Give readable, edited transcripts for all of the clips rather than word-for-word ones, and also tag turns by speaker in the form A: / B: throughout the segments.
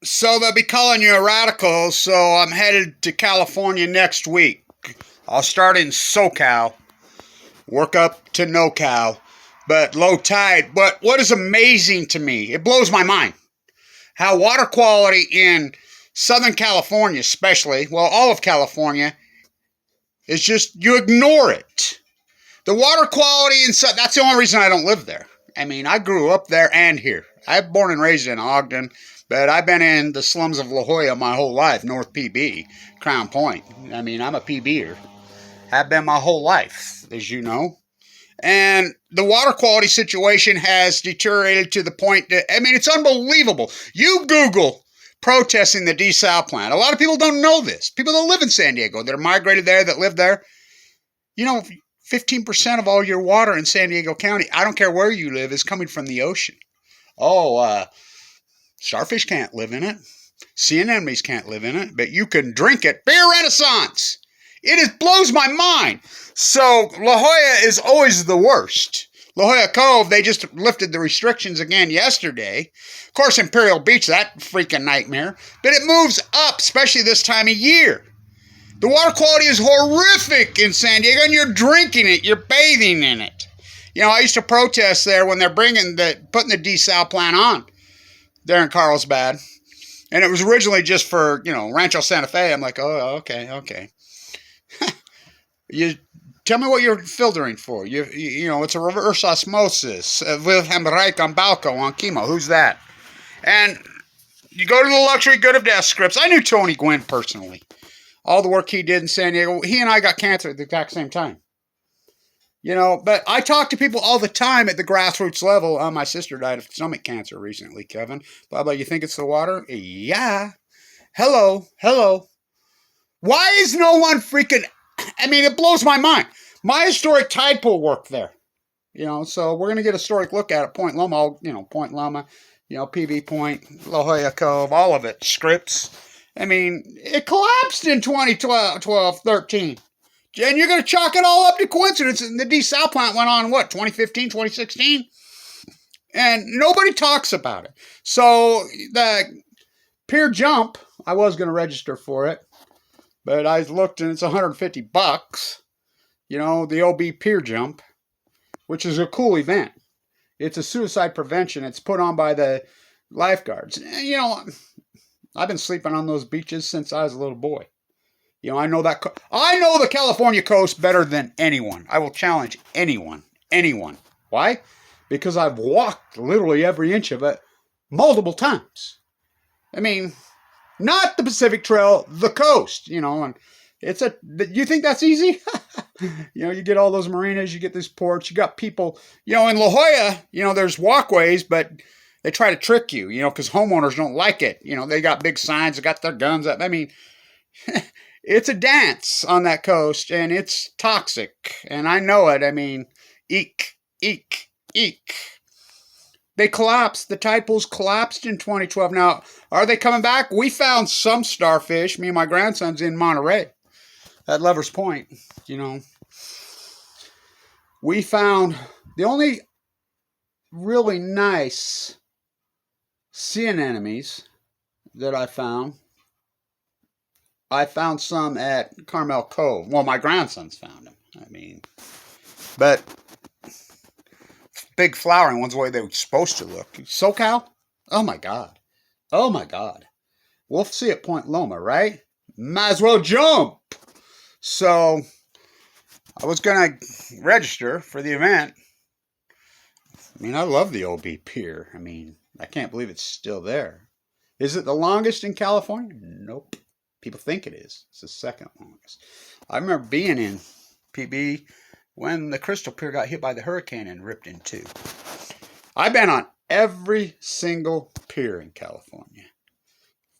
A: So they'll be calling you a radical, so I'm headed to California next week. I'll start in SoCal, work up to NoCal, but low tide. But what is amazing to me, it blows my mind, how water quality in Southern California, especially, well, all of California, is just, you ignore it. The water quality in, that's the only reason I don't live there. I mean, I grew up there and here. I'm born and raised in Ogden, but I've been in the slums of La Jolla my whole life, North PB, Crown Point. I mean, I'm a PBer. Have been my whole life, as you know. And the water quality situation has deteriorated to the point that, I mean, it's unbelievable. You Google protesting the desal plant. A lot of people don't know this. People that live in San Diego, that are migrated there, that live there. You know, 15% of all your water in San Diego County, I don't care where you live, is coming from the ocean. Oh, starfish can't live in it. Sea anemones can't live in it, but you can drink it. Beer Renaissance. Blows my mind. So La Jolla is always the worst. La Jolla Cove, they just lifted the restrictions again yesterday. Of course, Imperial Beach, that freaking nightmare. But it moves up, especially this time of year. The water quality is horrific in San Diego, and you're drinking it. You're bathing in it. You know, I used to protest there when they're putting the desal plant on there in Carlsbad. And it was originally just for, Rancho Santa Fe. I'm like, oh, okay. You tell me what you're filtering for. It's a reverse osmosis. Wilhelm Reich on Balco on chemo. Who's that? And you go to the luxury good of death scripts. I knew Tony Gwynn personally. All the work he did in San Diego. He and I got cancer at the exact same time. But I talk to people all the time at the grassroots level. My sister died of stomach cancer recently, Kevin. Blah, blah, you think it's the water? Yeah. Hello. Why is no one freaking... I mean, it blows my mind. My historic tide pool worked there. So we're going to get a historic look at it. Point Loma, Point Loma, PV Point, La Jolla Cove, all of it. Scripts. I mean, it collapsed in 2012, 13. And you're going to chalk it all up to coincidence. And the desal plant went on, 2015, 2016? And nobody talks about it. So the Pier jump, I was going to register for it. But I looked and it's $150. The OB Pier jump, which is a cool event. It's a suicide prevention. It's put on by the lifeguards. I've been sleeping on those beaches since I was a little boy. I know the California coast better than anyone. I will challenge anyone. Why? Because I've walked literally every inch of it multiple times. I mean, not the Pacific Trail, the coast, and you think that's easy? You get all those marinas, you get these ports, you got people, in La Jolla, there's walkways, but they try to trick you, because homeowners don't like it. They got big signs, they got their guns up. I mean, it's a dance on that coast, and it's toxic, and I know it. I mean, eek. They collapsed. The tide pools collapsed in 2012. Now, are they coming back? We found some starfish. Me and my grandson's in Monterey at Lover's Point. We found the only really nice sea anemones that I found. I found some at Carmel Cove. Well, my grandsons found them. I mean, but big flowering ones the way they were supposed to look. SoCal? Oh my God. We'll see at Point Loma, right? Might as well jump. So I was going to register for the event. I mean, I love the OB Pier. I mean, I can't believe it's still there. Is it the longest in California? Nope. People think it is. It's the second longest. I remember being in PB when the Crystal Pier got hit by the hurricane and ripped in two. I've been on every single pier in California.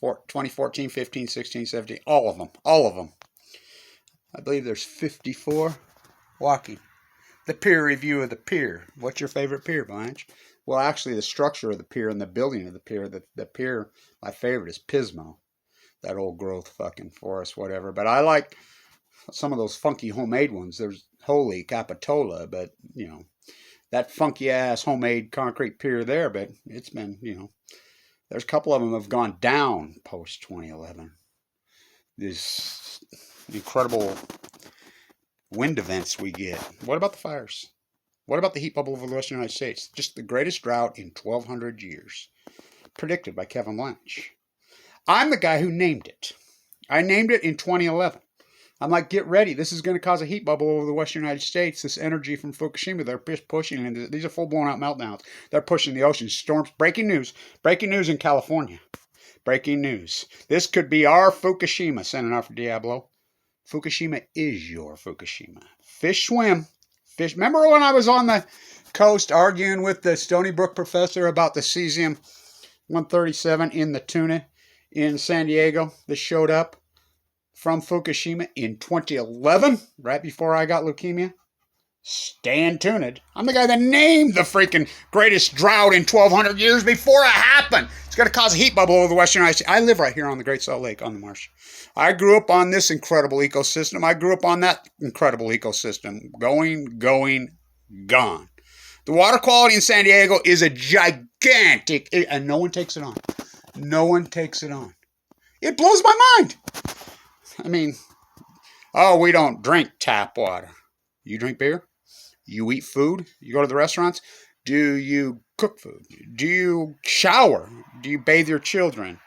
A: 2014, 15, 16, 17, all of them. I believe there's 54 walking. The peer review of the pier. What's your favorite pier, Blanche? Well, actually, the structure of the pier and the building of the pier. The pier, my favorite is Pismo. That old growth fucking forest, whatever. But I like some of those funky homemade ones. There's Holy Capitola, but, that funky ass homemade concrete pier there. But it's been, There's a couple of them have gone down post 2011. These incredible wind events we get. What about the fires? What about the heat bubble over the western United States? Just the greatest drought in 1,200 years. Predicted by Kevin Blanch. I'm the guy who named it. I named it in 2011. I'm like, get ready. This is going to cause a heat bubble over the western United States. This energy from Fukushima, they're pushing, and these are full-blown out meltdowns. They're pushing the ocean. Storms. Breaking news in California. Breaking news. This could be our Fukushima. Sending out for Diablo. Fukushima is your Fukushima. Fish swim. Fish. Remember when I was on the coast arguing with the Stony Brook professor about the cesium-137 in the tuna in San Diego that showed up from Fukushima in 2011, right before I got leukemia? Stand tuned. I'm the guy that named the freaking greatest drought in 1,200 years before it happened. It's going to cause a heat bubble over the western United States. I live right here on the Great Salt Lake on the marsh. I grew up on this incredible ecosystem. I grew up on that incredible ecosystem. Going, gone. The water quality in San Diego is a gigantic, and no one takes it on. No one takes it on. It blows my mind. I mean, oh, we don't drink tap water. You drink beer? You eat food? You go to the restaurants? Do you cook food? Do you shower? Do you bathe your children?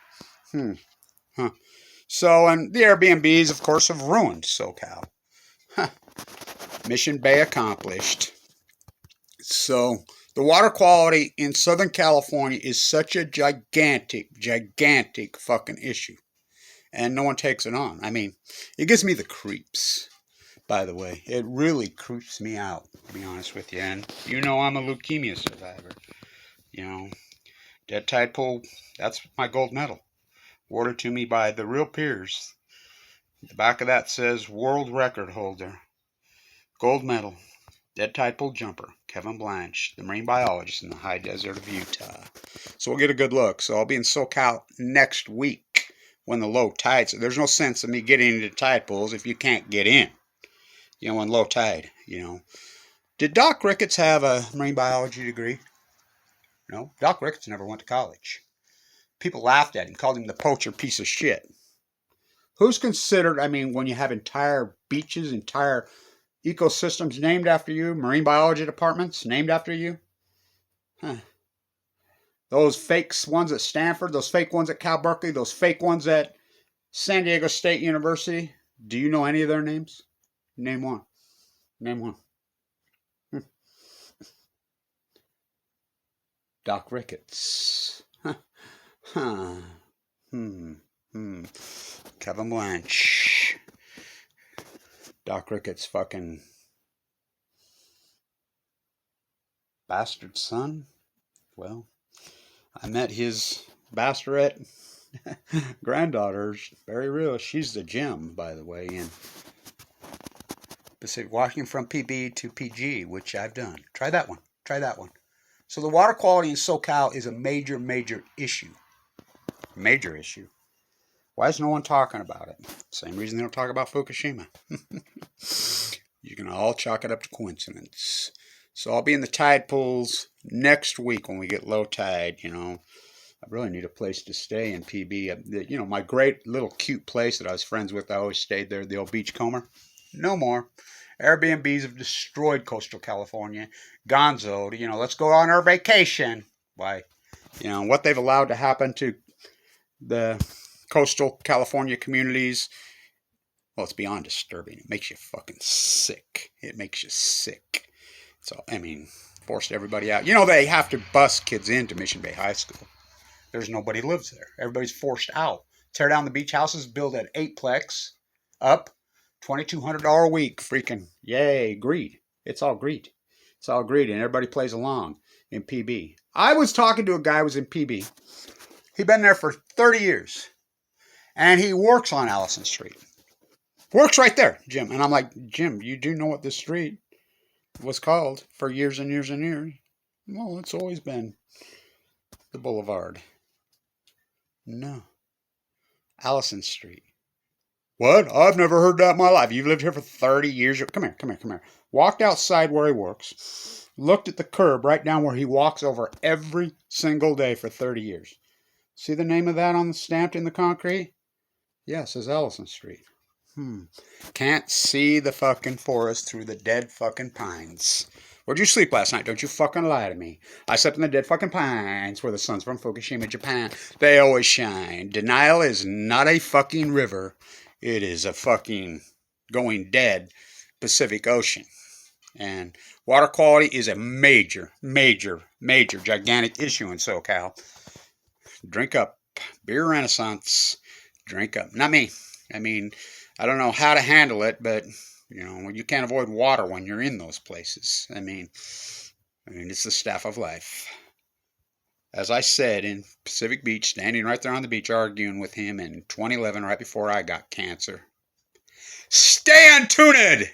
A: So, and the Airbnbs, of course, have ruined SoCal. Mission Bay accomplished. So, the water quality in Southern California is such a gigantic fucking issue. And no one takes it on. I mean, it gives me the creeps, by the way. It really creeps me out, to be honest with you. And you know I'm a leukemia survivor. You know, dead tide pool, that's my gold medal. Awarded to me by the real Piers. The back of that says world record holder. Gold medal. Dead tide pool jumper. Kevin Blanch, the marine biologist in the high desert of Utah. So we'll get a good look. So I'll be in SoCal next week. When the low tides, there's no sense of me getting into tide pools if you can't get in, you know, when low tide, you know. Did Doc Ricketts have a marine biology degree? No, Doc Ricketts never went to college. People laughed at him, called him the poacher piece of shit. Who's considered, I mean, when you have entire beaches, entire ecosystems named after you, marine biology departments named after you? Those fake ones at Stanford, those fake ones at Cal Berkeley, those fake ones at San Diego State University. Do you know any of their names? Name one. Name one. Doc Ricketts. Kevin Blanch. Doc Ricketts' fucking bastard son. Well, I met his bastardette granddaughter. Very real. She's the gem, by the way, in Pacific, walking from PB to PG, which I've done. Try that one. Try that one. So the water quality in SoCal is a major issue. Major issue. Why is no one talking about it? Same reason they don't talk about Fukushima. You can all chalk it up to coincidence. So I'll be in the tide pools next week when we get low tide, you know. I really need a place to stay in PB. You know, my great little cute place that I was friends with, I always stayed there, the old Beachcomber. No more. Airbnbs have destroyed coastal California. Gonzo, you know, let's go on our vacation. Why? You know, what they've allowed to happen to the coastal California communities, well, it's beyond disturbing. It makes you fucking sick. It makes you sick. So, I mean, forced everybody out. You know, they have to bus kids into Mission Bay High School. There's nobody lives there. Everybody's forced out. Tear down the beach houses, build an 8-plex, up, $2,200 a week. Freaking, yay, greed. It's all greed. It's all greed, and everybody plays along in PB. I was talking to a guy who was in PB. He'd been there for 30 years, and he works on Allison Street. Works right there, Jim. And I'm like, Jim, you do know what this street was called for years and years and years? Well, it's always been the Boulevard. No. Allison Street. What? I've never heard that in my life. You've lived here for 30 years. Come here. Walked outside where he works. Looked at the curb right down where he walks over every single day for 30 years. See the name of that on the stamped in the concrete? Yeah, it says Ellison Street. Can't see the fucking forest through the dead fucking pines. Where'd you sleep last night? Don't you fucking lie to me. I slept in the dead fucking pines where the sun's from Fukushima, Japan. They always shine. Denial is not a fucking river. It is a fucking going dead Pacific Ocean. And water quality is a major, gigantic issue in SoCal. Drink up. Beer Renaissance. Drink up. Not me. I mean, I don't know how to handle it, but, you know, you can't avoid water when you're in those places. I mean, it's the staff of life. As I said, in Pacific Beach, standing right there on the beach arguing with him in 2011, right before I got cancer. Stay untuned!